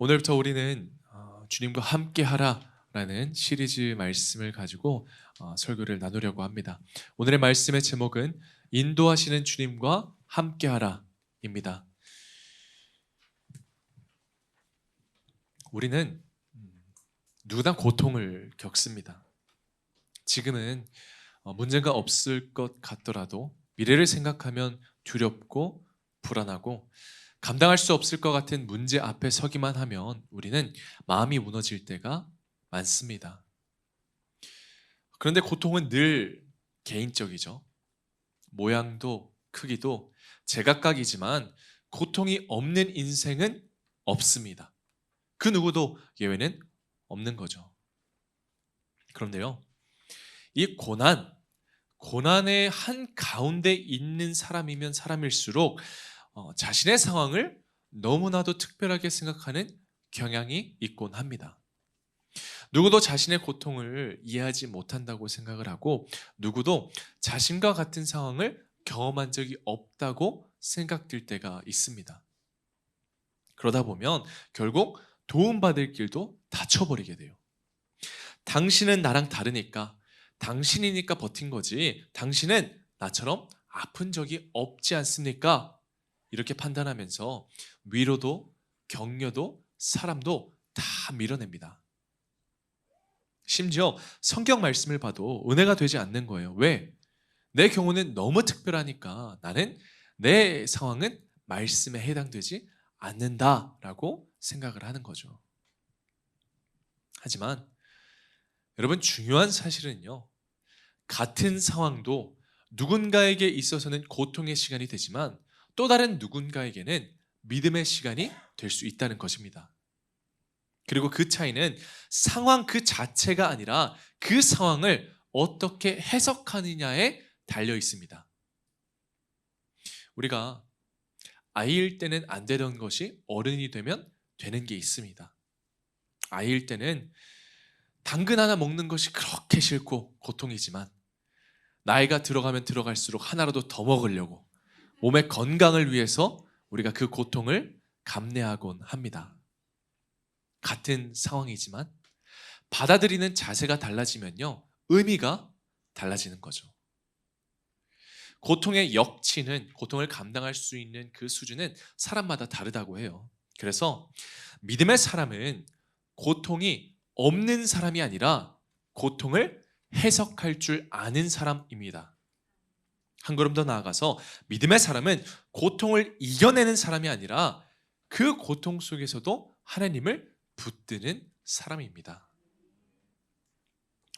오늘부터 우리는 주님과 함께하라라는 시리즈 말씀을 가지고 설교를 나누려고 합니다. 오늘의 말씀의 제목은 인도하시는 주님과 함께하라입니다. 우리는 누구나 고통을 겪습니다. 지금은 문제가 없을 것 같더라도 미래를 생각하면 두렵고 불안하고 감당할 수 없을 것 같은 문제 앞에 서기만 하면 우리는 마음이 무너질 때가 많습니다. 그런데 고통은 늘 개인적이죠. 모양도 크기도 제각각이지만 고통이 없는 인생은 없습니다. 그 누구도 예외는 없는 거죠. 그런데요, 이 고난의 한 가운데 있는 사람이면 사람일수록 자신의 상황을 너무나도 특별하게 생각하는 경향이 있곤 합니다. 누구도 자신의 고통을 이해하지 못한다고 생각을 하고 누구도 자신과 같은 상황을 경험한 적이 없다고 생각될 때가 있습니다. 그러다 보면 결국 도움받을 길도 닫혀버리게 돼요. 당신은 나랑 다르니까, 당신이니까 버틴 거지, 당신은 나처럼 아픈 적이 없지 않습니까? 이렇게 판단하면서 위로도 격려도 사람도 다 밀어냅니다. 심지어 성경 말씀을 봐도 은혜가 되지 않는 거예요. 왜? 내 경우는 너무 특별하니까 나는 내 상황은 말씀에 해당되지 않는다라고 생각을 하는 거죠. 하지만 여러분, 중요한 사실은요, 같은 상황도 누군가에게 있어서는 고통의 시간이 되지만 또 다른 누군가에게는 믿음의 시간이 될 수 있다는 것입니다. 그리고 그 차이는 상황 그 자체가 아니라 그 상황을 어떻게 해석하느냐에 달려 있습니다. 우리가 아이일 때는 안 되던 것이 어른이 되면 되는 게 있습니다. 아이일 때는 당근 하나 먹는 것이 그렇게 싫고 고통이지만 나이가 들어가면 들어갈수록 하나라도 더 먹으려고 몸의 건강을 위해서 우리가 그 고통을 감내하곤 합니다. 같은 상황이지만 받아들이는 자세가 달라지면요, 의미가 달라지는 거죠. 고통의 역치는, 고통을 감당할 수 있는 그 수준은 사람마다 다르다고 해요. 그래서 믿음의 사람은 고통이 없는 사람이 아니라 고통을 해석할 줄 아는 사람입니다. 한 걸음 더 나아가서 믿음의 사람은 고통을 이겨내는 사람이 아니라 그 고통 속에서도 하나님을 붙드는 사람입니다.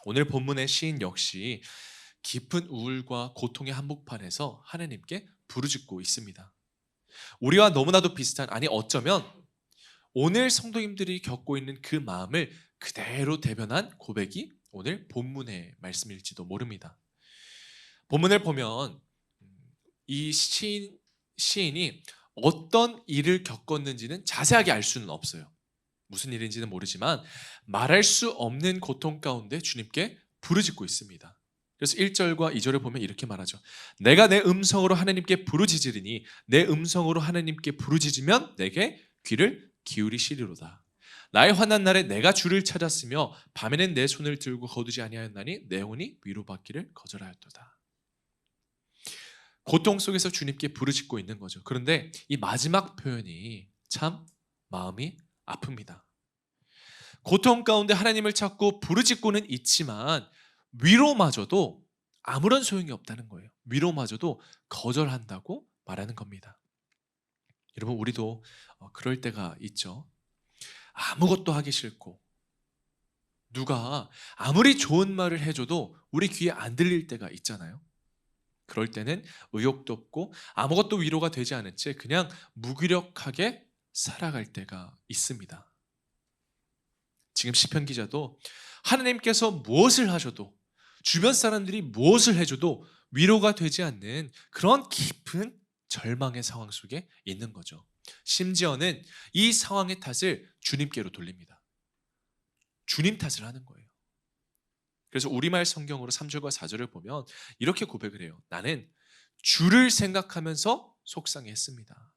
오늘 본문의 시인 역시 깊은 우울과 고통의 한복판에서 하나님께 부르짖고 있습니다. 우리와 너무나도 비슷한, 아니 어쩌면 오늘 성도님들이 겪고 있는 그 마음을 그대로 대변한 고백이 오늘 본문의 말씀일지도 모릅니다. 본문을 보면 이 시인이 어떤 일을 겪었는지는 자세하게 알 수는 없어요. 무슨 일인지는 모르지만 말할 수 없는 고통 가운데 주님께 부르짖고 있습니다. 그래서 1절과 2절을 보면 이렇게 말하죠. 내가 내 음성으로 하나님께 부르짖으리니 내 음성으로 하나님께 부르짖으면 내게 귀를 기울이시리로다. 나의 환난 날에 내가 주를 찾았으며 밤에는 내 손을 들고 거두지 아니하였나니 내 영혼이 위로받기를 거절하였도다. 고통 속에서 주님께 부르짖고 있는 거죠. 그런데 이 마지막 표현이 참 마음이 아픕니다. 고통 가운데 하나님을 찾고 부르짖고는 있지만 위로마저도 아무런 소용이 없다는 거예요. 위로마저도 거절한다고 말하는 겁니다. 여러분, 우리도 그럴 때가 있죠. 아무것도 하기 싫고 누가 아무리 좋은 말을 해줘도 우리 귀에 안 들릴 때가 있잖아요. 그럴 때는 의욕도 없고 아무것도 위로가 되지 않은 채 그냥 무기력하게 살아갈 때가 있습니다. 지금 시편 기자도 하나님께서 무엇을 하셔도, 주변 사람들이 무엇을 해줘도 위로가 되지 않는 그런 깊은 절망의 상황 속에 있는 거죠. 심지어는 이 상황의 탓을 주님께로 돌립니다. 주님 탓을 하는 거예요. 그래서 우리말 성경으로 3절과 4절을 보면 이렇게 고백을 해요. 나는 주를 생각하면서 속상했습니다.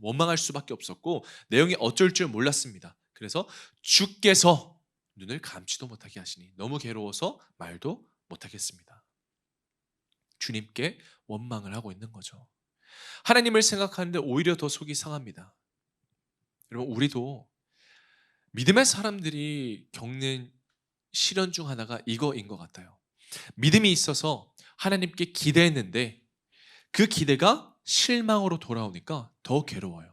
원망할 수밖에 없었고 내용이 어쩔 줄 몰랐습니다. 그래서 주께서 눈을 감지도 못하게 하시니 너무 괴로워서 말도 못하겠습니다. 주님께 원망을 하고 있는 거죠. 하나님을 생각하는데 오히려 더 속이 상합니다. 여러분, 우리도 믿음의 사람들이 겪는 시련 중 하나가 이거인 것 같아요. 믿음이 있어서 하나님께 기대했는데 그 기대가 실망으로 돌아오니까 더 괴로워요.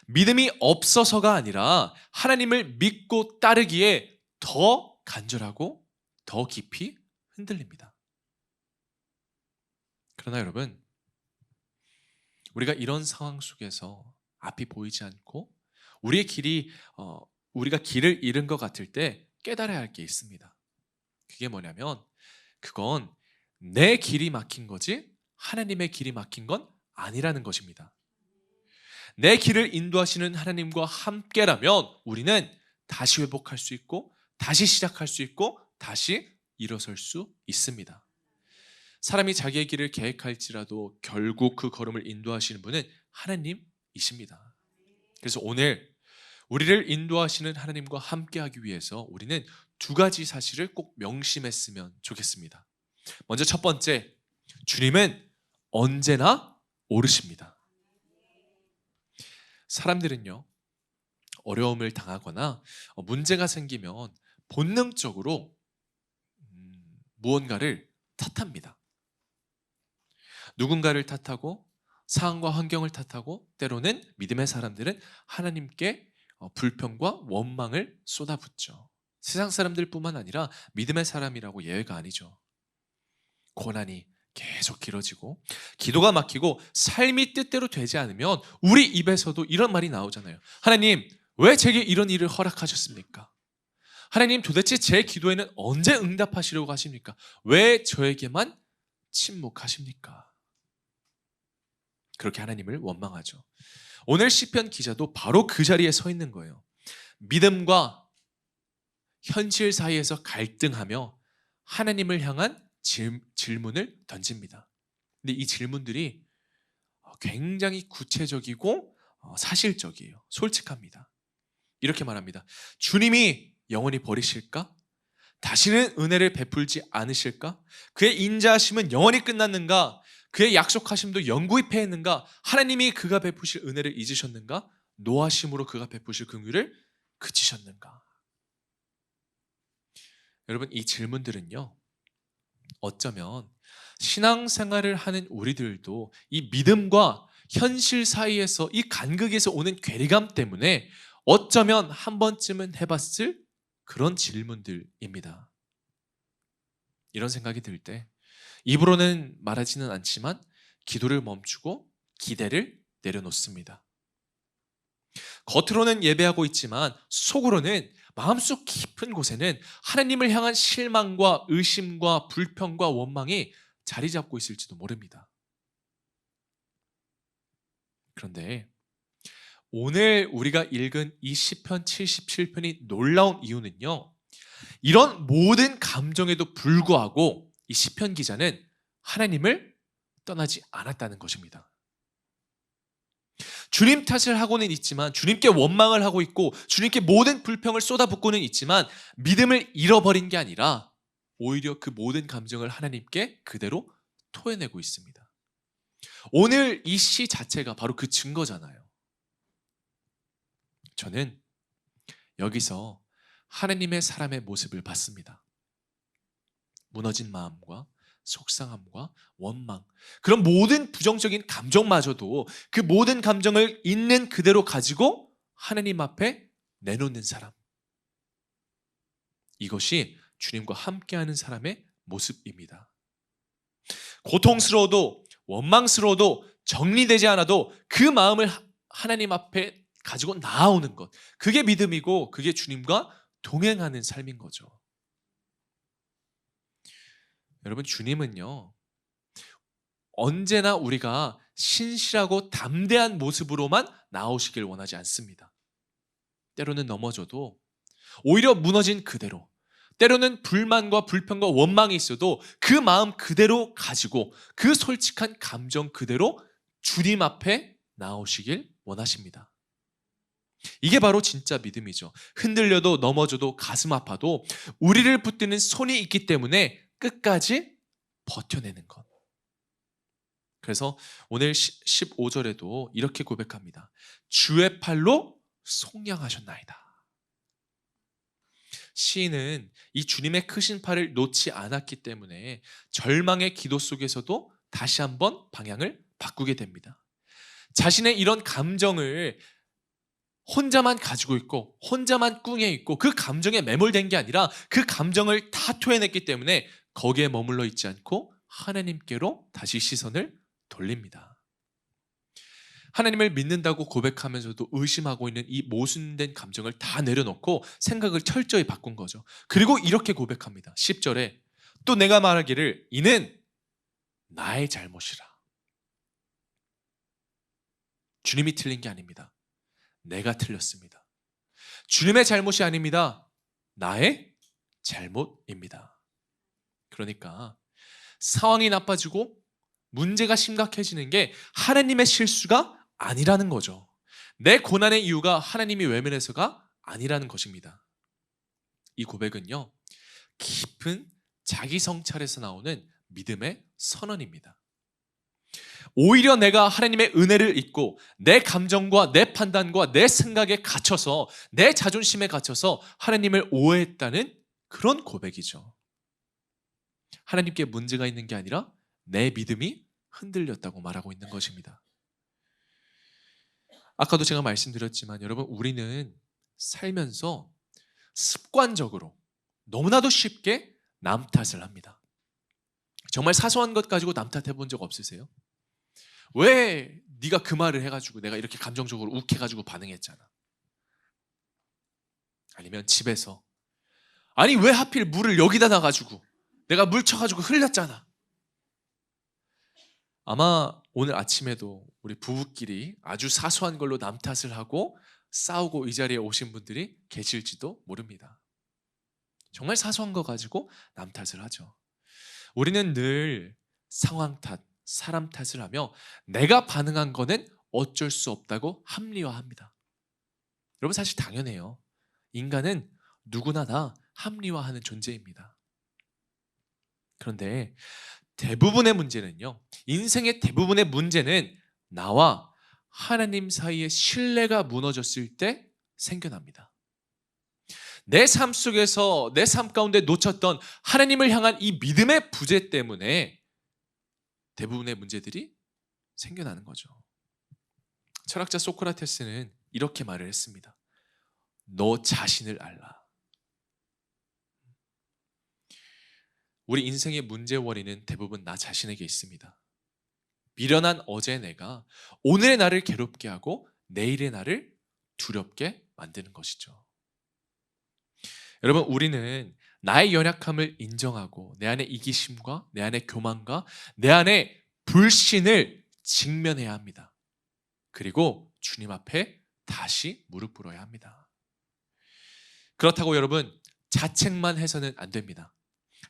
믿음이 없어서가 아니라 하나님을 믿고 따르기에 더 간절하고 더 깊이 흔들립니다. 그러나 여러분, 우리가 이런 상황 속에서 앞이 보이지 않고 우리가 길을 잃은 것 같을 때 깨달아야 할 게 있습니다. 그게 뭐냐면 그건 내 길이 막힌 거지 하나님의 길이 막힌 건 아니라는 것입니다. 내 길을 인도하시는 하나님과 함께라면 우리는 다시 회복할 수 있고 다시 시작할 수 있고 다시 일어설 수 있습니다. 사람이 자기의 길을 계획할지라도 결국 그 걸음을 인도하시는 분은 하나님이십니다. 그래서 오늘 우리를 인도하시는 하나님과 함께하기 위해서 우리는 두 가지 사실을 꼭 명심했으면 좋겠습니다. 먼저 첫 번째, 주님은 언제나 옳으십니다. 사람들은요, 어려움을 당하거나 문제가 생기면 본능적으로 무언가를 탓합니다. 누군가를 탓하고 상황과 환경을 탓하고 때로는 믿음의 사람들은 하나님께 불평과 원망을 쏟아붓죠. 세상 사람들뿐만 아니라 믿음의 사람이라고 예외가 아니죠. 고난이 계속 길어지고 기도가 막히고 삶이 뜻대로 되지 않으면 우리 입에서도 이런 말이 나오잖아요. 하나님, 왜 제게 이런 일을 허락하셨습니까? 하나님, 도대체 제 기도에는 언제 응답하시려고 하십니까? 왜 저에게만 침묵하십니까? 그렇게 하나님을 원망하죠. 오늘 시편 기자도 바로 그 자리에 서 있는 거예요. 믿음과 현실 사이에서 갈등하며 하나님을 향한 질문을 던집니다. 근데 이 질문들이 굉장히 구체적이고 사실적이에요. 솔직합니다. 이렇게 말합니다. 주님이 영원히 버리실까? 다시는 은혜를 베풀지 않으실까? 그의 인자하심은 영원히 끝났는가? 그의 약속하심도 영구히 패했는가? 하나님이 그가 베푸실 은혜를 잊으셨는가? 노하심으로 그가 베푸실 긍휼을 그치셨는가? 여러분, 이 질문들은요, 어쩌면 신앙생활을 하는 우리들도 이 믿음과 현실 사이에서 이 간극에서 오는 괴리감 때문에 어쩌면 한 번쯤은 해봤을 그런 질문들입니다. 이런 생각이 들 때 입으로는 말하지는 않지만 기도를 멈추고 기대를 내려놓습니다. 겉으로는 예배하고 있지만 속으로는 마음속 깊은 곳에는 하나님을 향한 실망과 의심과 불평과 원망이 자리 잡고 있을지도 모릅니다. 그런데 오늘 우리가 읽은 이 시편 77편이 놀라운 이유는요, 이런 모든 감정에도 불구하고 이 시편 기자는 하나님을 떠나지 않았다는 것입니다. 주님 탓을 하고는 있지만, 주님께 원망을 하고 있고 주님께 모든 불평을 쏟아붓고는 있지만 믿음을 잃어버린 게 아니라 오히려 그 모든 감정을 하나님께 그대로 토해내고 있습니다. 오늘 이 시 자체가 바로 그 증거잖아요. 저는 여기서 하나님의 사람의 모습을 봤습니다. 무너진 마음과 속상함과 원망, 그런 모든 부정적인 감정마저도 그 모든 감정을 있는 그대로 가지고 하나님 앞에 내놓는 사람, 이것이 주님과 함께하는 사람의 모습입니다. 고통스러워도 원망스러워도 정리되지 않아도 그 마음을 하나님 앞에 가지고 나아오는 것, 그게 믿음이고 그게 주님과 동행하는 삶인 거죠. 여러분, 주님은요, 언제나 우리가 신실하고 담대한 모습으로만 나오시길 원하지 않습니다. 때로는 넘어져도 오히려 무너진 그대로, 때로는 불만과 불평과 원망이 있어도 그 마음 그대로 가지고 그 솔직한 감정 그대로 주님 앞에 나아오시길 원하십니다. 이게 바로 진짜 믿음이죠. 흔들려도 넘어져도 가슴 아파도 우리를 붙드는 손이 있기 때문에 끝까지 버텨내는 것. 그래서 오늘 15절에도 이렇게 고백합니다. 주의 팔로 속량하셨나이다. 시인은 이 주님의 크신 팔을 놓지 않았기 때문에 절망의 기도 속에서도 다시 한번 방향을 바꾸게 됩니다. 자신의 이런 감정을 혼자만 가지고 있고 혼자만 꿍해 있고 그 감정에 매몰된 게 아니라 그 감정을 다 토해냈기 때문에 거기에 머물러 있지 않고 하나님께로 다시 시선을 돌립니다. 하나님을 믿는다고 고백하면서도 의심하고 있는 이 모순된 감정을 다 내려놓고 생각을 철저히 바꾼 거죠. 그리고 이렇게 고백합니다. 10절에 또 내가 말하기를 이는 나의 잘못이라. 주님이 틀린 게 아닙니다. 내가 틀렸습니다. 주님의 잘못이 아닙니다. 나의 잘못입니다. 그러니까 상황이 나빠지고 문제가 심각해지는 게 하나님의 실수가 아니라는 거죠. 내 고난의 이유가 하나님이 외면해서가 아니라는 것입니다. 이 고백은요, 깊은 자기 성찰에서 나오는 믿음의 선언입니다. 오히려 내가 하나님의 은혜를 잊고 내 감정과 내 판단과 내 생각에 갇혀서 내 자존심에 갇혀서 하나님을 오해했다는 그런 고백이죠. 하나님께 문제가 있는 게 아니라 내 믿음이 흔들렸다고 말하고 있는 것입니다. 아까도 제가 말씀드렸지만 여러분, 우리는 살면서 습관적으로 너무나도 쉽게 남 탓을 합니다. 정말 사소한 것 가지고 남 탓해 본 적 없으세요? 왜 네가 그 말을 해가지고 내가 이렇게 감정적으로 욱해가지고 반응했잖아. 아니면 집에서 아니 왜 하필 물을 여기다 놔가지고 내가 물 쳐가지고 흘렸잖아. 아마 오늘 아침에도 우리 부부끼리 아주 사소한 걸로 남 탓을 하고 싸우고 이 자리에 오신 분들이 계실지도 모릅니다. 정말 사소한 거 가지고 남 탓을 하죠. 우리는 늘 상황 탓, 사람 탓을 하며 내가 반응한 거는 어쩔 수 없다고 합리화합니다. 여러분, 사실 당연해요. 인간은 누구나 다 합리화하는 존재입니다. 그런데 대부분의 문제는요, 인생의 대부분의 문제는 나와 하나님 사이의 신뢰가 무너졌을 때 생겨납니다. 내 삶 속에서 내 삶 가운데 놓쳤던 하나님을 향한 이 믿음의 부재 때문에 대부분의 문제들이 생겨나는 거죠. 철학자 소크라테스는 이렇게 말을 했습니다. 너 자신을 알라. 우리 인생의 문제 원인은 대부분 나 자신에게 있습니다. 미련한 어제의 내가 오늘의 나를 괴롭게 하고 내일의 나를 두렵게 만드는 것이죠. 여러분, 우리는 나의 연약함을 인정하고 내 안의 이기심과 내 안의 교만과 내 안의 불신을 직면해야 합니다. 그리고 주님 앞에 다시 무릎 꿇어야 합니다. 그렇다고 여러분, 자책만 해서는 안 됩니다.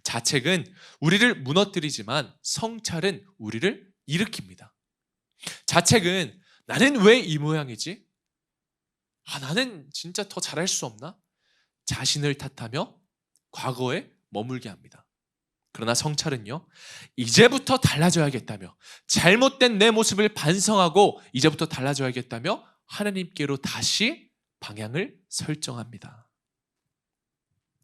자책은 우리를 무너뜨리지만 성찰은 우리를 일으킵니다. 자책은 나는 왜 이 모양이지? 나는 진짜 더 잘할 수 없나? 자신을 탓하며 과거에 머물게 합니다. 그러나 성찰은요, 이제부터 달라져야겠다며 잘못된 내 모습을 반성하고 이제부터 달라져야겠다며 하나님께로 다시 방향을 설정합니다.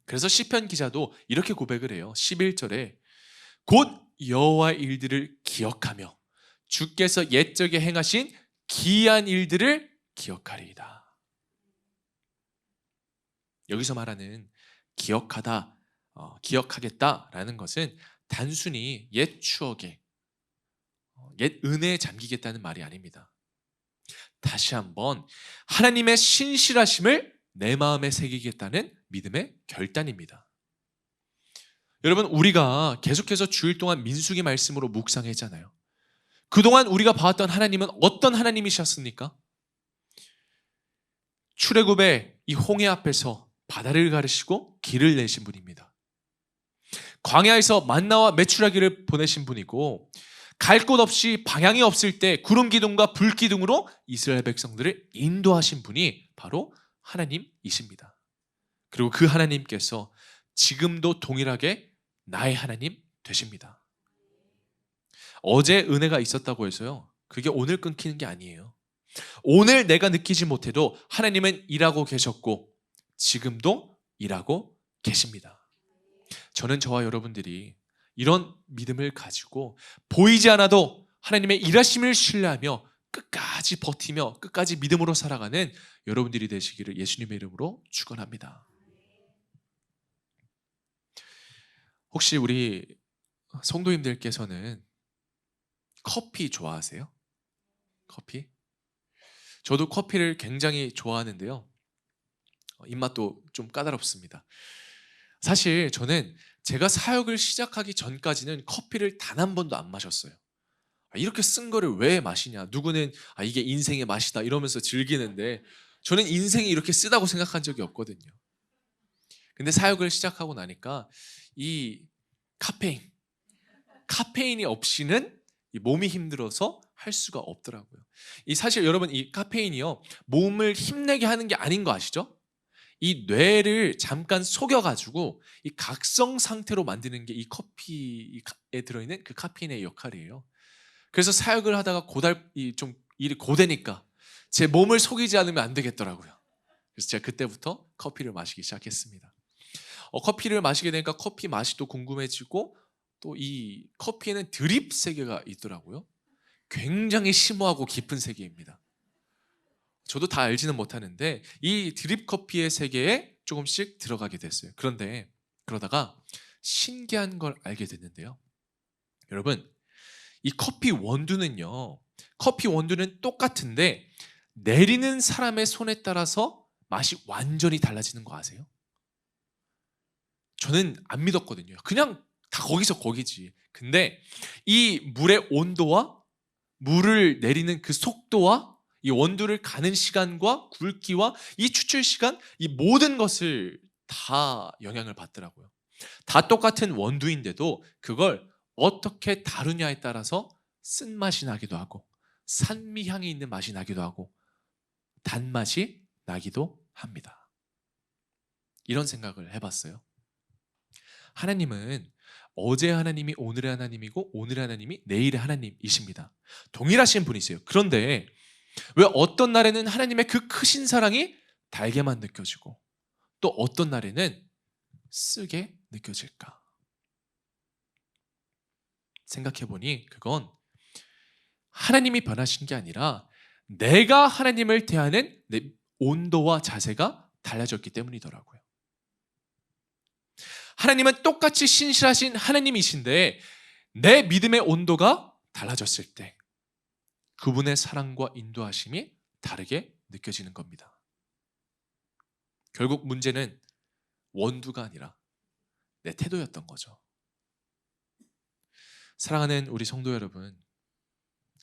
그래서 시편 기자도 이렇게 고백을 해요. 11절에 곧 여호와의 일들을 기억하며 주께서 옛적에 행하신 기이한 일들을 기억하리이다. 여기서 말하는 기억하다, 기억하겠다라는 것은 단순히 옛 추억에, 옛 은혜에 잠기겠다는 말이 아닙니다. 다시 한번 하나님의 신실하심을 내 마음에 새기겠다는 믿음의 결단입니다. 여러분, 우리가 계속해서 주일 동안 민수기 말씀으로 묵상했잖아요. 그동안 우리가 봐왔던 하나님은 어떤 하나님이셨습니까? 출애굽의 이 홍해 앞에서 바다를 가르시고 길을 내신 분입니다. 광야에서 만나와 메추라기를 보내신 분이고 갈 곳 없이 방향이 없을 때 구름 기둥과 불 기둥으로 이스라엘 백성들을 인도하신 분이 바로 하나님이십니다. 그리고 그 하나님께서 지금도 동일하게 나의 하나님 되십니다. 어제 은혜가 있었다고 해서요, 그게 오늘 끊기는 게 아니에요. 오늘 내가 느끼지 못해도 하나님은 일하고 계셨고 지금도 일하고 계십니다. 저는 저와 여러분들이 이런 믿음을 가지고 보이지 않아도 하나님의 일하심을 신뢰하며 끝까지 버티며 끝까지 믿음으로 살아가는 여러분들이 되시기를 예수님의 이름으로 축원합니다. 혹시 우리 성도님들께서는 커피 좋아하세요? 커피? 저도 커피를 굉장히 좋아하는데요, 입맛도 좀 까다롭습니다. 사실 저는 제가 사역을 시작하기 전까지는 커피를 단 한 번도 안 마셨어요. 이렇게 쓴 거를 왜 마시냐, 누구는 이게 인생의 맛이다 이러면서 즐기는데 저는 인생이 이렇게 쓰다고 생각한 적이 없거든요. 근데 사역을 시작하고 나니까 이 카페인이 없이는 이 몸이 힘들어서 할 수가 없더라고요. 이 사실 여러분, 이 카페인이요, 몸을 힘내게 하는 게 아닌 거 아시죠? 이 뇌를 잠깐 속여가지고 이 각성 상태로 만드는 게 이 커피에 들어있는 그 카페인의 역할이에요. 그래서 사역을 하다가 좀 일이 고되니까 제 몸을 속이지 않으면 안 되겠더라고요. 그래서 제가 그때부터 커피를 마시기 시작했습니다. 커피를 마시게 되니까 커피 맛이 또 궁금해지고, 또 이 커피에는 드립 세계가 있더라고요. 굉장히 심오하고 깊은 세계입니다. 저도 다 알지는 못하는데 이 드립 커피의 세계에 조금씩 들어가게 됐어요. 그런데 그러다가 신기한 걸 알게 됐는데요, 여러분, 이 커피 원두는 똑같은데 내리는 사람의 손에 따라서 맛이 완전히 달라지는 거 아세요? 저는 안 믿었거든요. 그냥 다 거기서 거기지. 근데 이 물의 온도와 물을 내리는 그 속도와 이 원두를 가는 시간과 굵기와 이 추출 시간, 이 모든 것을 다 영향을 받더라고요. 다 똑같은 원두인데도 그걸 어떻게 다루냐에 따라서 쓴맛이 나기도 하고 산미향이 있는 맛이 나기도 하고 단맛이 나기도 합니다. 이런 생각을 해봤어요. 하나님은 어제 하나님이 오늘의 하나님이고 오늘의 하나님이 내일의 하나님이십니다. 동일하신 분이세요. 그런데 왜 어떤 날에는 하나님의 그 크신 사랑이 달게만 느껴지고 또 어떤 날에는 쓰게 느껴질까? 생각해보니 그건 하나님이 변하신 게 아니라 내가 하나님을 대하는 내 온도와 자세가 달라졌기 때문이더라고요. 하나님은 똑같이 신실하신 하나님이신데 내 믿음의 온도가 달라졌을 때 그분의 사랑과 인도하심이 다르게 느껴지는 겁니다. 결국 문제는 원두가 아니라 내 태도였던 거죠. 사랑하는 우리 성도 여러분,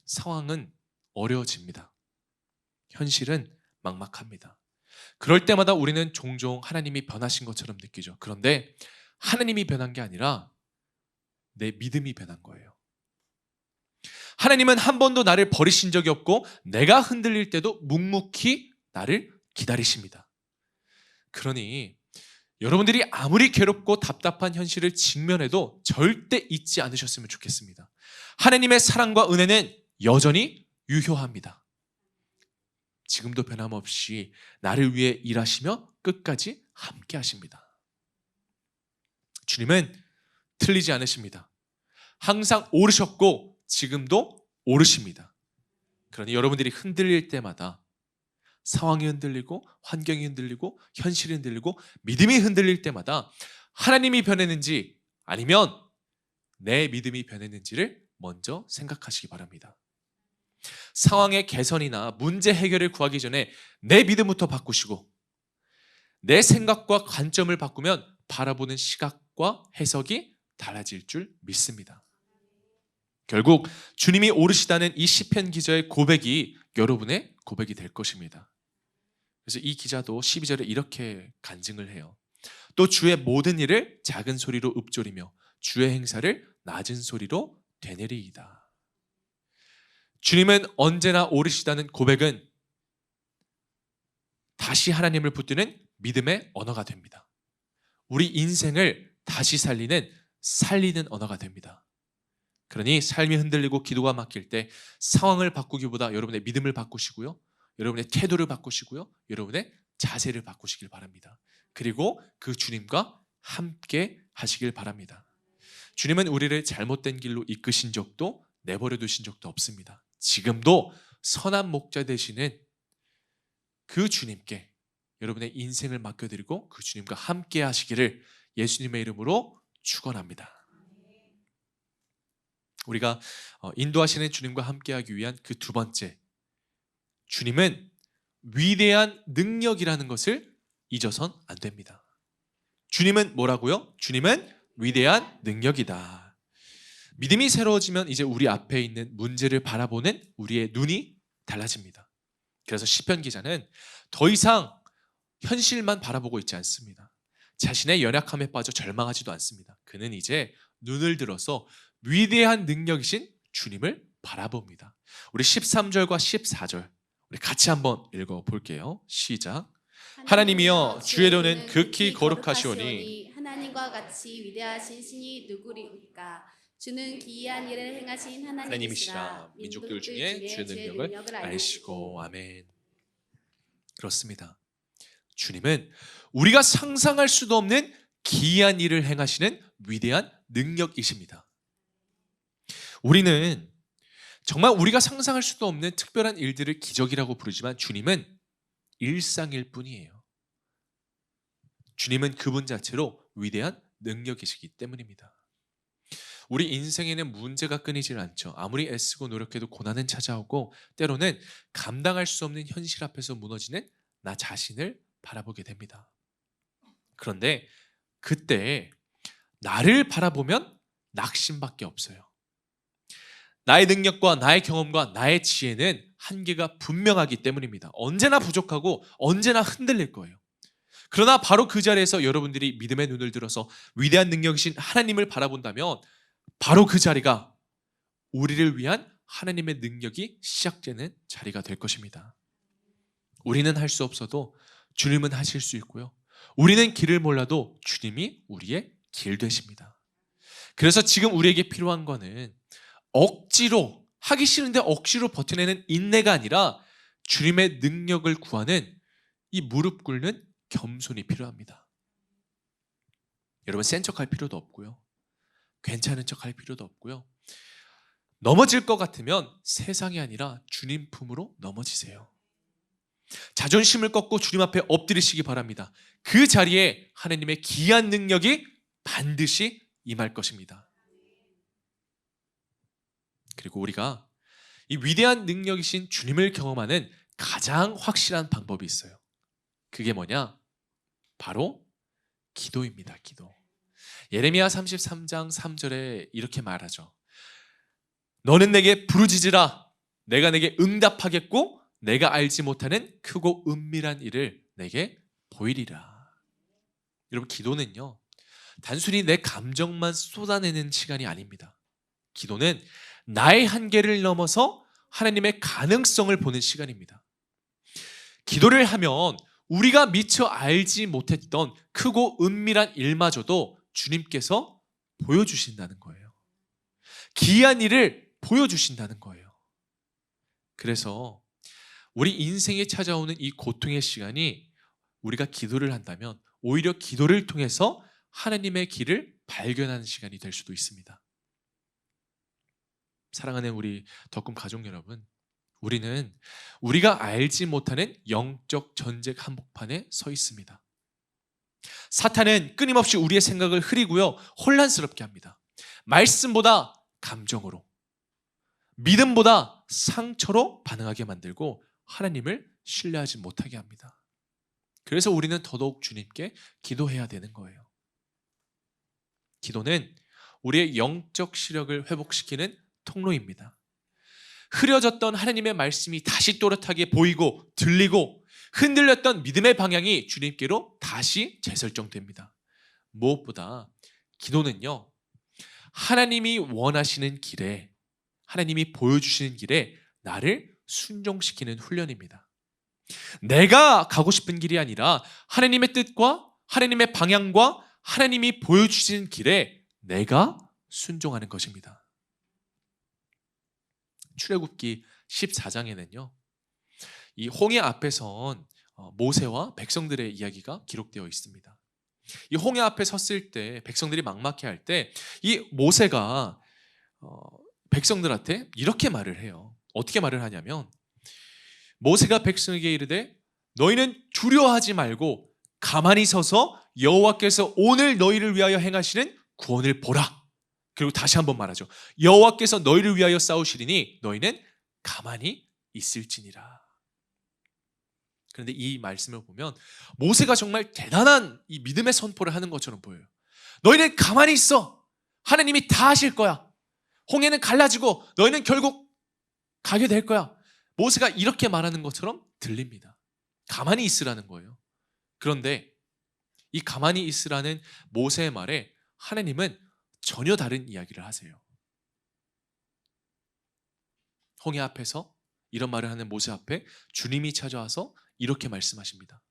상황은 어려워집니다. 현실은 막막합니다. 그럴 때마다 우리는 종종 하나님이 변하신 것처럼 느끼죠. 그런데 하나님이 변한 게 아니라 내 믿음이 변한 거예요. 하나님은 한 번도 나를 버리신 적이 없고 내가 흔들릴 때도 묵묵히 나를 기다리십니다. 그러니 여러분들이 아무리 괴롭고 답답한 현실을 직면해도 절대 잊지 않으셨으면 좋겠습니다. 하나님의 사랑과 은혜는 여전히 유효합니다. 지금도 변함없이 나를 위해 일하시며 끝까지 함께 하십니다. 주님은 틀리지 않으십니다. 항상 오르셨고 지금도 오르십니다. 그러니 여러분들이 흔들릴 때마다 상황이 흔들리고 환경이 흔들리고 현실이 흔들리고 믿음이 흔들릴 때마다 하나님이 변했는지 아니면 내 믿음이 변했는지를 먼저 생각하시기 바랍니다. 상황의 개선이나 문제 해결을 구하기 전에 내 믿음부터 바꾸시고 내 생각과 관점을 바꾸면 바라보는 시각과 해석이 달라질 줄 믿습니다. 결국 주님이 오르시다는 이 시편 기자의 고백이 여러분의 고백이 될 것입니다. 그래서 이 기자도 12절에 이렇게 간증을 해요. 또 주의 모든 일을 작은 소리로 읊조리며 주의 행사를 낮은 소리로 되뇌리이다. 주님은 언제나 옳으시다는 고백은 다시 하나님을 붙드는 믿음의 언어가 됩니다. 우리 인생을 다시 살리는 언어가 됩니다. 그러니 삶이 흔들리고 기도가 막힐 때 상황을 바꾸기보다 여러분의 믿음을 바꾸시고요. 여러분의 태도를 바꾸시고요. 여러분의 자세를 바꾸시길 바랍니다. 그리고 그 주님과 함께 하시길 바랍니다. 주님은 우리를 잘못된 길로 이끄신 적도 내버려 두신 적도 없습니다. 지금도 선한 목자 되시는 그 주님께 여러분의 인생을 맡겨드리고 그 주님과 함께 하시기를 예수님의 이름으로 축원합니다. 우리가 인도하시는 주님과 함께하기 위한 그 두 번째, 주님은 위대한 능력이라는 것을 잊어선 안 됩니다. 주님은 뭐라고요? 주님은 위대한 능력이다. 믿음이 새로워지면 이제 우리 앞에 있는 문제를 바라보는 우리의 눈이 달라집니다. 그래서 시편 기자는 더 이상 현실만 바라보고 있지 않습니다. 자신의 연약함에 빠져 절망하지도 않습니다. 그는 이제 눈을 들어서 위대한 능력이신 주님을 바라봅니다. 우리 13절과 14절 우리 같이 한번 읽어볼게요. 시작. 하나님이여 주의 이름은 극히 거룩하시오니 하나님과 같이 위대하신 신이 누구리까? 주는 기이한 일을 행하신 하나님이시라. 민족들 중에 주의 능력을 알시고. 아멘. 그렇습니다. 주님은 우리가 상상할 수도 없는 기이한 일을 행하시는 위대한 능력이십니다. 우리는 정말 우리가 상상할 수도 없는 특별한 일들을 기적이라고 부르지만 주님은 일상일 뿐이에요. 주님은 그분 자체로 위대한 능력이시기 때문입니다. 우리 인생에는 문제가 끊이질 않죠. 아무리 애쓰고 노력해도 고난은 찾아오고 때로는 감당할 수 없는 현실 앞에서 무너지는 나 자신을 바라보게 됩니다. 그런데 그때 나를 바라보면 낙심밖에 없어요. 나의 능력과 나의 경험과 나의 지혜는 한계가 분명하기 때문입니다. 언제나 부족하고 언제나 흔들릴 거예요. 그러나 바로 그 자리에서 여러분들이 믿음의 눈을 들어서 위대한 능력이신 하나님을 바라본다면 바로 그 자리가 우리를 위한 하나님의 능력이 시작되는 자리가 될 것입니다. 우리는 할 수 없어도 주님은 하실 수 있고요. 우리는 길을 몰라도 주님이 우리의 길 되십니다. 그래서 지금 우리에게 필요한 거는 억지로 하기 싫은데 억지로 버텨내는 인내가 아니라 주님의 능력을 구하는 이 무릎 꿇는 겸손이 필요합니다. 여러분 센 척할 필요도 없고요. 괜찮은 척할 필요도 없고요. 넘어질 것 같으면 세상이 아니라 주님 품으로 넘어지세요. 자존심을 꺾고 주님 앞에 엎드리시기 바랍니다. 그 자리에 하나님의 기이한 능력이 반드시 임할 것입니다. 그리고 우리가 이 위대한 능력이신 주님을 경험하는 가장 확실한 방법이 있어요. 그게 뭐냐? 바로 기도입니다. 기도. 예레미야 33장 3절에 이렇게 말하죠. 너는 내게 부르짖으라. 내가 내게 응답하겠고 내가 알지 못하는 크고 은밀한 일을 내게 보이리라. 여러분 기도는요. 단순히 내 감정만 쏟아내는 시간이 아닙니다. 기도는 나의 한계를 넘어서 하나님의 가능성을 보는 시간입니다. 기도를 하면 우리가 미처 알지 못했던 크고 은밀한 일마저도 주님께서 보여주신다는 거예요. 기이한 일을 보여주신다는 거예요. 그래서 우리 인생에 찾아오는 이 고통의 시간이 우리가 기도를 한다면 오히려 기도를 통해서 하나님의 길을 발견하는 시간이 될 수도 있습니다. 사랑하는 우리 덕금 가족 여러분, 우리는 우리가 알지 못하는 영적 전쟁 한복판에 서 있습니다. 사탄은 끊임없이 우리의 생각을 흐리고요, 혼란스럽게 합니다. 말씀보다 감정으로, 믿음보다 상처로 반응하게 만들고 하나님을 신뢰하지 못하게 합니다. 그래서 우리는 더더욱 주님께 기도해야 되는 거예요. 기도는 우리의 영적 시력을 회복시키는 통로입니다. 흐려졌던 하나님의 말씀이 다시 또렷하게 보이고 들리고 흔들렸던 믿음의 방향이 주님께로 다시 재설정됩니다. 무엇보다 기도는요, 하나님이 원하시는 길에, 하나님이 보여주시는 길에 나를 순종시키는 훈련입니다. 내가 가고 싶은 길이 아니라 하나님의 뜻과 하나님의 방향과 하나님이 보여주신 길에 내가 순종하는 것입니다. 출애굽기 14장에는요. 이 홍해 앞에 선 모세와 백성들의 이야기가 기록되어 있습니다. 이 홍해 앞에 섰을 때 백성들이 막막해할 때 이 모세가 백성들한테 이렇게 말을 해요. 어떻게 말을 하냐면 모세가 백성에게 이르되 너희는 두려워하지 말고 가만히 서서 여호와께서 오늘 너희를 위하여 행하시는 구원을 보라. 그리고 다시 한번 말하죠. 여호와께서 너희를 위하여 싸우시리니 너희는 가만히 있을지니라. 그런데 이 말씀을 보면 모세가 정말 대단한 이 믿음의 선포를 하는 것처럼 보여요. 너희는 가만히 있어. 하나님이 다 하실 거야. 홍해는 갈라지고 너희는 결국 가게 될 거야. 모세가 이렇게 말하는 것처럼 들립니다. 가만히 있으라는 거예요. 그런데 이 가만히 있으라는 모세의 말에 하나님은 전혀 다른 이야기를 하세요. 홍해 앞에서 이런 말을 하는 모세 앞에 주님이 찾아와서 이렇게 말씀하십니다.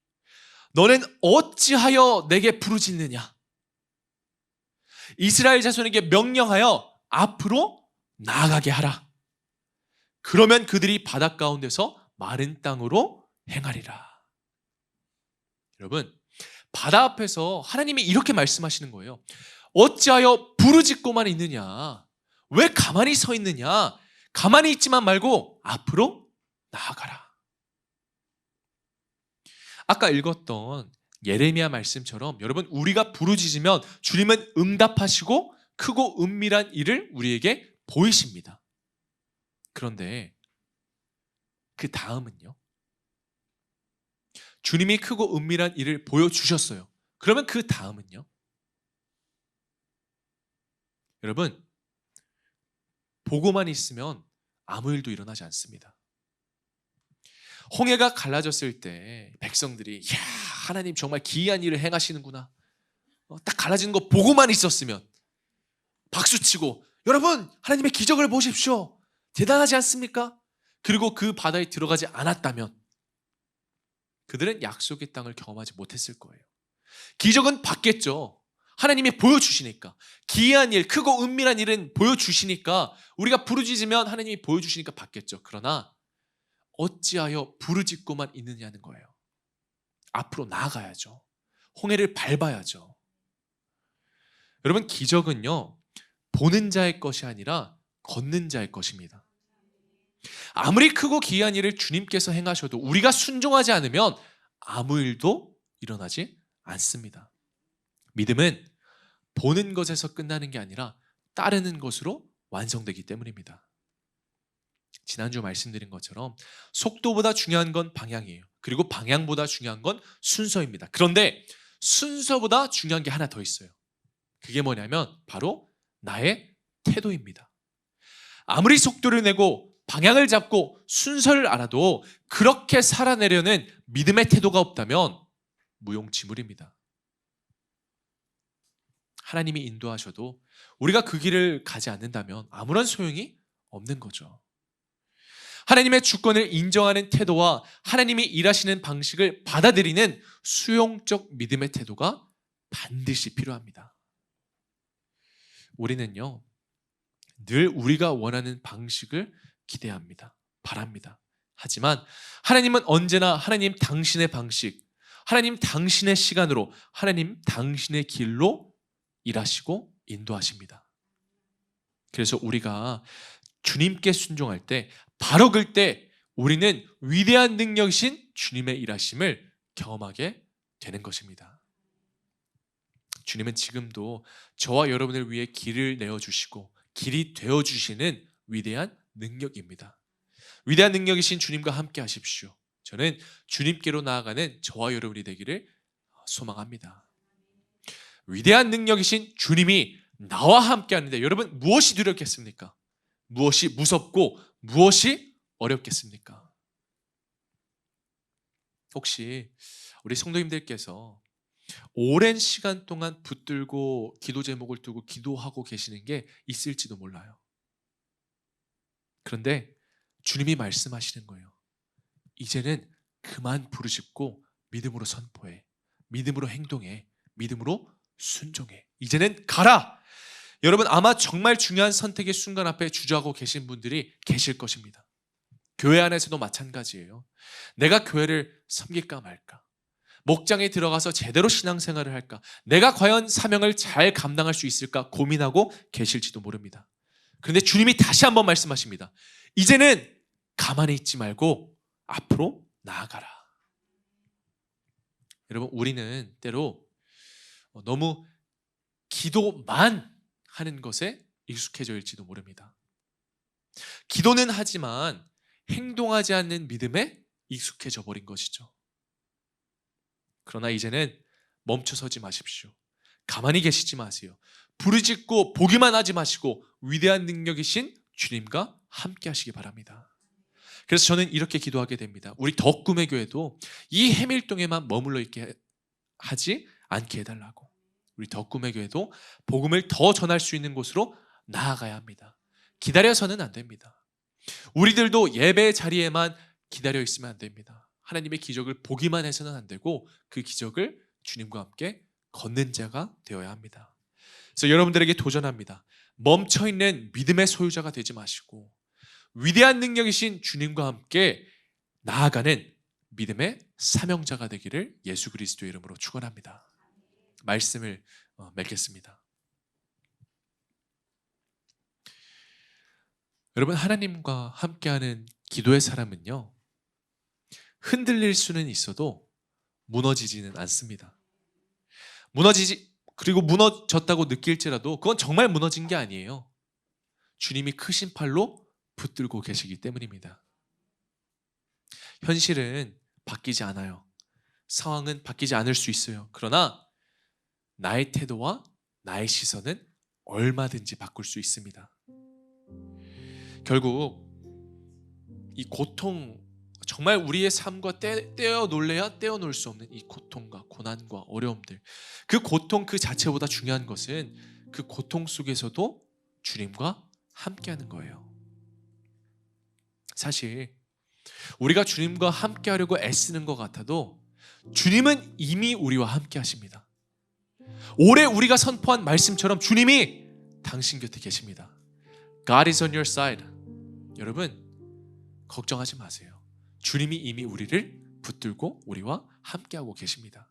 너는 어찌하여 내게 부르짖느냐? 이스라엘 자손에게 명령하여 앞으로 나아가게 하라. 그러면 그들이 바닷 가운데서 마른 땅으로 행하리라. 여러분, 바다 앞에서 하나님이 이렇게 말씀하시는 거예요. 어찌하여 부르짖고만 있느냐? 왜 가만히 서 있느냐? 가만히 있지만 말고 앞으로 나아가라. 아까 읽었던 예레미야 말씀처럼 여러분 우리가 부르짖으면 주님은 응답하시고 크고 은밀한 일을 우리에게 보이십니다. 그런데 그 다음은요. 주님이 크고 은밀한 일을 보여주셨어요. 그러면 그 다음은요. 여러분 보고만 있으면 아무 일도 일어나지 않습니다. 홍해가 갈라졌을 때 백성들이 야 하나님 정말 기이한 일을 행하시는구나. 딱 갈라지는 거 보고만 있었으면 박수치고 여러분 하나님의 기적을 보십시오. 대단하지 않습니까? 그리고 그 바다에 들어가지 않았다면 그들은 약속의 땅을 경험하지 못했을 거예요. 기적은 받겠죠. 하나님이 보여주시니까 기이한 일, 크고 은밀한 일은 보여주시니까 우리가 부르짖으면 하나님이 보여주시니까 받겠죠. 그러나 어찌하여 부르짖고만 있느냐는 거예요. 앞으로 나아가야죠. 홍해를 밟아야죠. 여러분 기적은요 보는 자의 것이 아니라 걷는 자의 것입니다. 아무리 크고 기이한 일을 주님께서 행하셔도 우리가 순종하지 않으면 아무 일도 일어나지 않습니다. 믿음은 보는 것에서 끝나는 게 아니라 따르는 것으로 완성되기 때문입니다. 지난주 말씀드린 것처럼 속도보다 중요한 건 방향이에요. 그리고 방향보다 중요한 건 순서입니다. 그런데 순서보다 중요한 게 하나 더 있어요. 그게 뭐냐면 바로 나의 태도입니다. 아무리 속도를 내고 방향을 잡고 순서를 알아도 그렇게 살아내려는 믿음의 태도가 없다면 무용지물입니다. 하나님이 인도하셔도 우리가 그 길을 가지 않는다면 아무런 소용이 없는 거죠. 하나님의 주권을 인정하는 태도와 하나님이 일하시는 방식을 받아들이는 수용적 믿음의 태도가 반드시 필요합니다. 우리는요, 늘 우리가 원하는 방식을 기대합니다. 바랍니다. 하지만 하나님은 언제나 하나님 당신의 방식, 하나님 당신의 시간으로, 하나님 당신의 길로 일하시고 인도하십니다. 그래서 우리가 주님께 순종할 때, 바로 그때 우리는 위대한 능력이신 주님의 일하심을 경험하게 되는 것입니다. 주님은 지금도 저와 여러분을 위해 길을 내어주시고 길이 되어주시는 위대한 능력입니다. 위대한 능력이신 주님과 함께 하십시오. 저는 주님께로 나아가는 저와 여러분이 되기를 소망합니다. 위대한 능력이신 주님이 나와 함께 하는데 여러분 무엇이 두렵겠습니까? 무엇이 무섭고 무엇이 어렵겠습니까? 혹시 우리 성도님들께서 오랜 시간 동안 붙들고 기도 제목을 두고 기도하고 계시는 게 있을지도 몰라요. 그런데 주님이 말씀하시는 거예요. 이제는 그만 부르짖고 믿음으로 선포해. 믿음으로 행동해. 믿음으로 순종해. 이제는 가라. 여러분, 아마 정말 중요한 선택의 순간 앞에 주저하고 계신 분들이 계실 것입니다. 교회 안에서도 마찬가지예요. 내가 교회를 섬길까 말까? 목장에 들어가서 제대로 신앙생활을 할까? 내가 과연 사명을 잘 감당할 수 있을까? 고민하고 계실지도 모릅니다. 그런데 주님이 다시 한번 말씀하십니다. 이제는 가만히 있지 말고 앞으로 나아가라. 여러분, 우리는 때로 너무 기도만 하는 것에 익숙해져 있을지도 모릅니다. 기도는 하지만 행동하지 않는 믿음에 익숙해져 버린 것이죠. 그러나 이제는 멈춰서지 마십시오. 가만히 계시지 마세요. 부르짖고 보기만 하지 마시고 위대한 능력이신 주님과 함께 하시기 바랍니다. 그래서 저는 이렇게 기도하게 됩니다. 우리 더 꿈의 교회도 이 해밀동에만 머물러 있게 하지 않게 해달라고. 우리 더 꿈의 교회도 복음을 더 전할 수 있는 곳으로 나아가야 합니다. 기다려서는 안 됩니다. 우리들도 예배 자리에만 기다려 있으면 안 됩니다. 하나님의 기적을 보기만 해서는 안 되고 그 기적을 주님과 함께 걷는 자가 되어야 합니다. 그래서 여러분들에게 도전합니다. 멈춰있는 믿음의 소유자가 되지 마시고 위대한 능력이신 주님과 함께 나아가는 믿음의 사명자가 되기를 예수 그리스도의 이름으로 축원합니다. 말씀을 맺겠습니다. 여러분, 하나님과 함께하는 기도의 사람은요, 흔들릴 수는 있어도 무너지지는 않습니다. 그리고 무너졌다고 느낄지라도 그건 정말 무너진 게 아니에요. 주님이 크신 팔로 붙들고 계시기 때문입니다. 현실은 바뀌지 않아요. 상황은 바뀌지 않을 수 있어요. 그러나 나의 태도와 나의 시선은 얼마든지 바꿀 수 있습니다. 결국 이 고통, 정말 우리의 삶과 떼어놀래야 떼어놓을 수 없는 이 고통과 고난과 어려움들, 그 고통 그 자체보다 중요한 것은 그 고통 속에서도 주님과 함께하는 거예요. 사실 우리가 주님과 함께하려고 애쓰는 것 같아도 주님은 이미 우리와 함께 하십니다. 올해 우리가 선포한 말씀처럼 주님이 당신 곁에 계십니다. God is on your side. 여러분, 걱정하지 마세요. 주님이 이미 우리를 붙들고 우리와 함께하고 계십니다.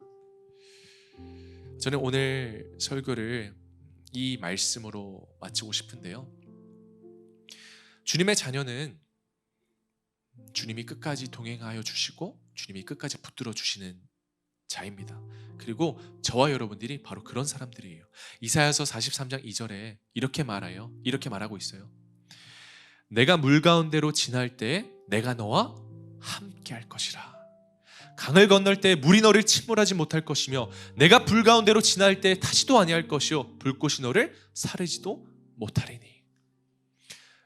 저는 오늘 설교를 이 말씀으로 마치고 싶은데요. 주님의 자녀는 주님이 끝까지 동행하여 주시고 주님이 끝까지 붙들어 주시는 자입니다. 그리고 저와 여러분들이 바로 그런 사람들이에요. 이사야서 43장 2절에 이렇게 말하고 있어요. 내가 물 가운데로 지날 때 내가 너와 함께 할 것이라. 강을 건널 때 물이 너를 침몰하지 못할 것이며 내가 불 가운데로 지날 때 타지도 아니할 것이요 불꽃이 너를 사르지도 못하리니.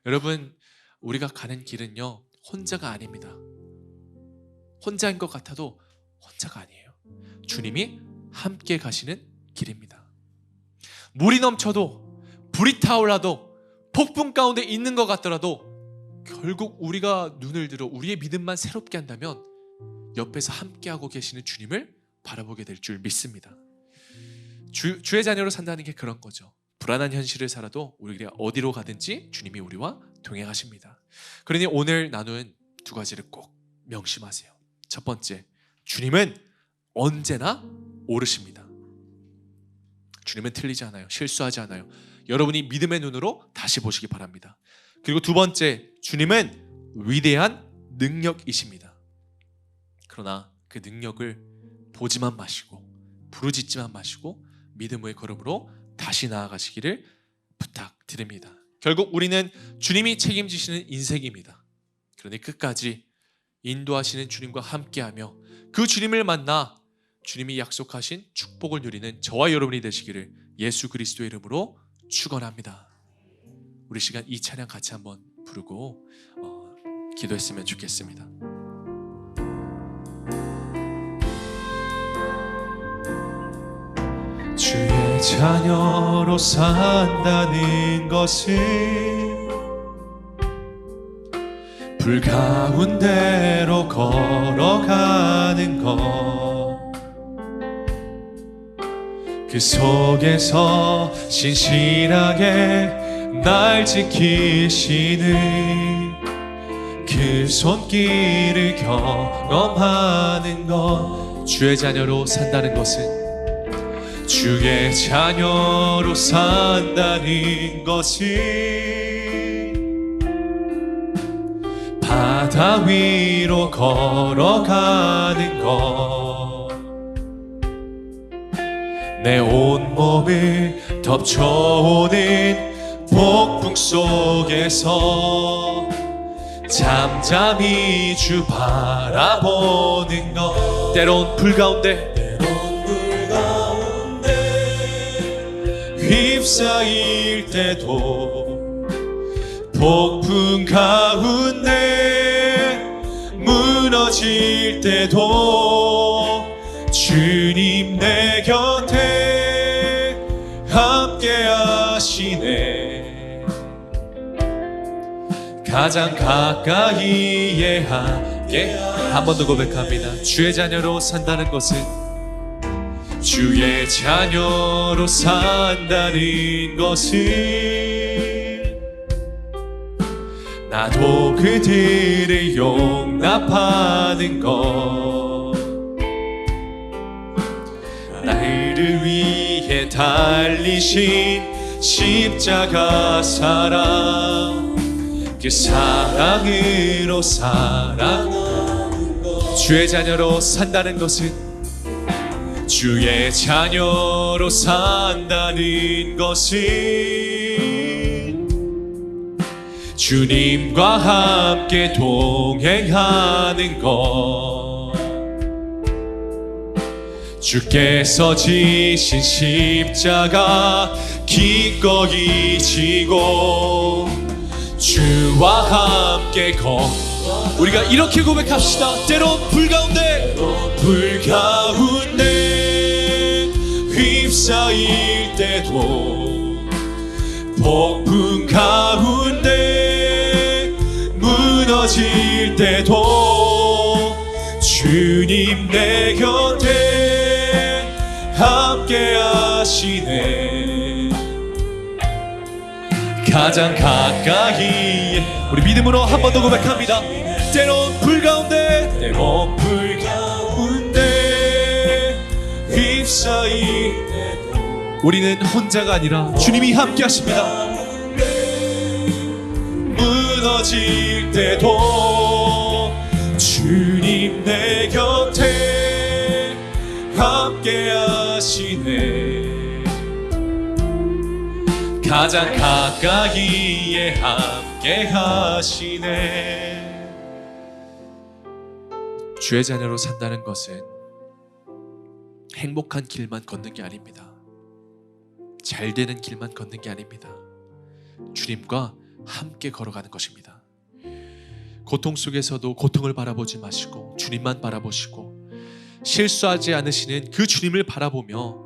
여러분, 우리가 가는 길은요, 혼자가 아닙니다. 혼자인 것 같아도 혼자가 아니에요. 주님이 함께 가시는 길입니다. 물이 넘쳐도, 불이 타올라도, 폭풍 가운데 있는 것 같더라도 결국 우리가 눈을 들어 우리의 믿음만 새롭게 한다면 옆에서 함께하고 계시는 주님을 바라보게 될 줄 믿습니다. 주의 자녀로 산다는 게 그런 거죠. 불안한 현실을 살아도 우리가 어디로 가든지 주님이 우리와 동행하십니다. 그러니 오늘 나눈 두 가지를 꼭 명심하세요. 첫 번째, 주님은 언제나 옳으십니다. 주님은 틀리지 않아요. 실수하지 않아요. 여러분이 믿음의 눈으로 다시 보시기 바랍니다. 그리고 두 번째, 주님은 위대한 능력이십니다. 그러나 그 능력을 보지만 마시고 부르짖지만 마시고 믿음의 걸음으로 다시 나아가시기를 부탁드립니다. 결국 우리는 주님이 책임지시는 인생입니다. 그러니 끝까지 인도하시는 주님과 함께하며 그 주님을 만나 주님이 약속하신 축복을 누리는 저와 여러분이 되시기를 예수 그리스도의 이름으로 축원합니다. 우리 시간 이 찬양 같이 한번 부르고 기도했으면 좋겠습니다. 주의 자녀로 산다는 것은 불 가운데로 걸어가는 것, 그 속에서 신실하게 날 지키시는 그 손길을 경험하는 것. 주의 자녀로 산다는 것은, 주의 자녀로 산다는 것은 바다 위로 걸어가는 것, 내 온몸을 덮쳐오는 폭풍 속에서 잠잠히 주 바라보는 것. 때론 불 가운데 휩싸일 때도, 폭풍 가운데 무너질 때도 주님 내 곁에 함께 하시네. 가장 가까이에 함께. 한 번 더 고백합니다. 주의 자녀로 산다는 것은, 주의 자녀로 산다는 것은 나도 그들을 용납하는 것, 나를 위해 달리신 십자가 사랑, 그 사랑으로 사랑하는 것. 주의 자녀로 산다는 것은, 주의 자녀로 산다는 것은 주님과 함께 동행하는 것, 주께서 지신 십자가 기꺼이 지고 주와 함께 우리가 이렇게 고백합시다. 때론 불 가운데 휩싸일 때도, 폭풍 가운데 무너질 때도 주님 내 곁에 함께 하시네. 가장 가까이. 우리 믿음으로 한 번 더 고백합니다. 때론 불 가운데 휩싸일 때도 우리는 혼자가 아니라 주님이 함께 하십니다. 무너질 때도 주님 내 곁에 함께 하시네. 가장 가까이에 함께 하시네. 주의 자녀로 산다는 것은 행복한 길만 걷는 게 아닙니다. 잘 되는 길만 걷는 게 아닙니다. 주님과 함께 걸어가는 것입니다. 고통 속에서도 고통을 바라보지 마시고 주님만 바라보시고, 실수하지 않으시는 그 주님을 바라보며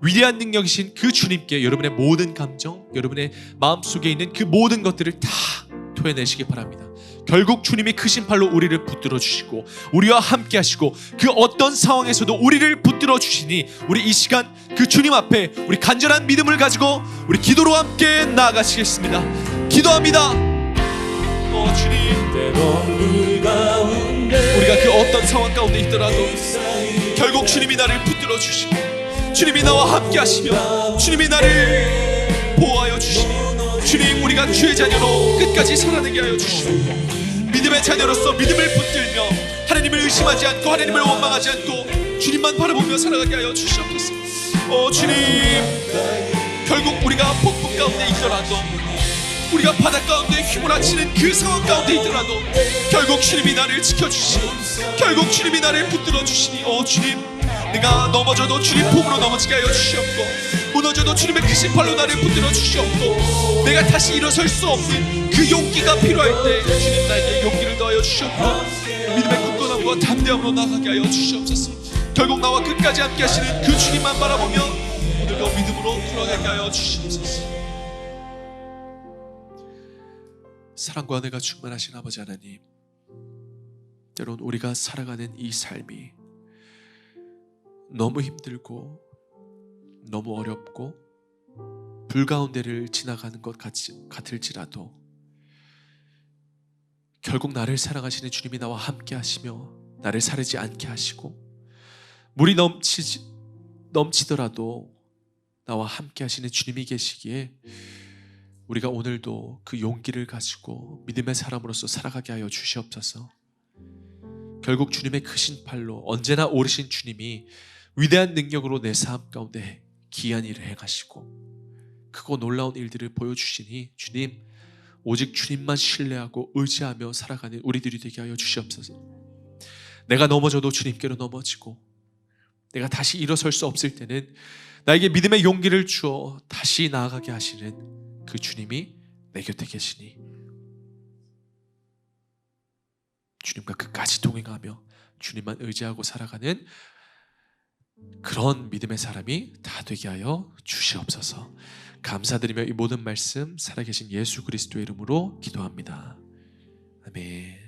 위대한 능력이신 그 주님께 여러분의 모든 감정, 여러분의 마음속에 있는 그 모든 것들을 다 토해내시기 바랍니다. 결국 주님이 크신 팔로 우리를 붙들어 주시고 우리와 함께 하시고 그 어떤 상황에서도 우리를 붙들어 주시니, 우리 이 시간 그 주님 앞에 우리 간절한 믿음을 가지고 우리 기도로 함께 나아가시겠습니다. 기도합니다. 주님, 우리가 그 어떤 상황 가운데 있더라도 결국 주님이 나를 붙들어 주시고 주님이 나와 함께 하시며 주님이 나를 보호하여 주시니, 주님, 우리가 주의 자녀로 끝까지 살아내게 하여 주시고 믿음의 자녀로서 믿음을 붙들며 하나님을 의심하지 않고 하나님을 원망하지 않고 주님만 바라보며 살아가게 하여 주시옵소서. 주님, 결국 우리가 폭풍 가운데 있더라도, 우리가 바다 가운데 휘몰아치는 그 상황 가운데 있더라도 결국 주님이 나를 지켜주시고 결국 주님이 나를 붙들어 주시니, 주님, 내가 넘어져도 주님 품으로 넘어지게 하여 주시옵고 무너져도 주님의 크신 팔로 나를 붙들어 주시옵고, 내가 다시 일어설 수 없는 그 용기가 필요할 때 주님 나에게 용기를 더하여 주시옵고 믿음의 굳건함과 담대함으로 나가게 하여 주시옵소서. 결국 나와 끝까지 함께 하시는 그 주님만 바라보며 오늘도 믿음으로 걸어가게 하여 주시옵소서. 사랑과 은혜가 충만하신 아버지 하나님, 때론 우리가 살아가는 이 삶이 너무 힘들고 너무 어렵고 불가운데를 지나가는 것 같을지라도 결국 나를 사랑하시는 주님이 나와 함께 하시며 나를 사르지 않게 하시고 물이 넘치더라도 나와 함께 하시는 주님이 계시기에 우리가 오늘도 그 용기를 가지고 믿음의 사람으로서 살아가게 하여 주시옵소서. 결국 주님의 크신 팔로 언제나 오르신 주님이 위대한 능력으로 내 삶 가운데 기이한 일을 행하시고 크고 놀라운 일들을 보여주시니 주님, 오직 주님만 신뢰하고 의지하며 살아가는 우리들이 되게 하여 주시옵소서. 내가 넘어져도 주님께로 넘어지고 내가 다시 일어설 수 없을 때는 나에게 믿음의 용기를 주어 다시 나아가게 하시는 그 주님이 내 곁에 계시니 주님과 끝까지 동행하며 주님만 의지하고 살아가는 그런 믿음의 사람이 다 되게 하여 주시옵소서. 감사드리며 이 모든 말씀 살아계신 예수 그리스도의 이름으로 기도합니다. 아멘.